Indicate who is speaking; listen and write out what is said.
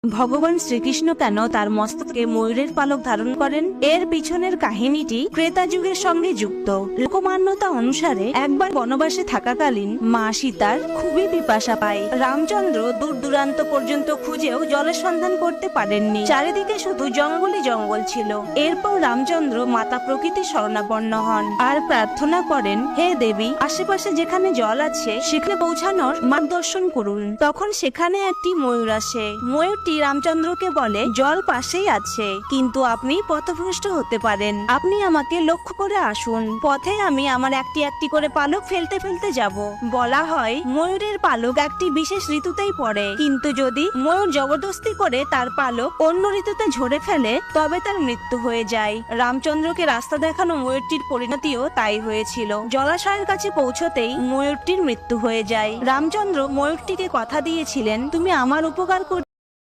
Speaker 1: ভগবান শ্রীকৃষ্ণ কেন তার মস্তকে ময়ূরের পালক ধারণ করেন? এর পিছনের কাহিনীটি ত্রেতা যুগের সঙ্গে যুক্ত। লোকমান্যতা অনুসারে একবার বনবাসে থাকাকালীন মা সীতার খুবই পিপাসা পায়। রামচন্দ্র দূর দূরান্ত পর্যন্ত খুঁজেও জলের সন্ধান করতে পারেননি। চারিদিকে শুধু জঙ্গলই জঙ্গল ছিল। এরপর রামচন্দ্র মাতা প্রকৃতির শরণাপন্ন হন আর প্রার্থনা করেন, হে দেবী, আশেপাশে যেখানে জল আছে সেখানে পৌঁছানোর মার্গদর্শন করুন। তখন সেখানে একটি ময়ূর আসে। ময়ূরটি রামচন্দ্রকে বলে, জল পাশেই আছে, কিন্তু আপনি পথভ্রষ্ট হতে পারেন। আপনি আমাকে লক্ষ্য করে আসুন। পথে আমি আমার একটি একটি করে পালক ফেলতে ফেলতে যাব। বলা হয় ময়ূরের পালক একটি বিশেষ ঋতুতেই পড়ে, কিন্তু যদি ময়ূর জবরদস্তি করে তার পালক অন্য ঋতুতে ঝরে ফেলে তবে তার মৃত্যু হয়ে যায়। রামচন্দ্রকে রাস্তা দেখানো ময়ূরটির পরিণতিও তাই হয়েছিল। জলাশয়ের কাছে পৌঁছতেই ময়ূরটির মৃত্যু হয়ে যায়। রামচন্দ্র ময়ূরটিকে কথা দিয়েছিলেন, তুমি আমার উপকার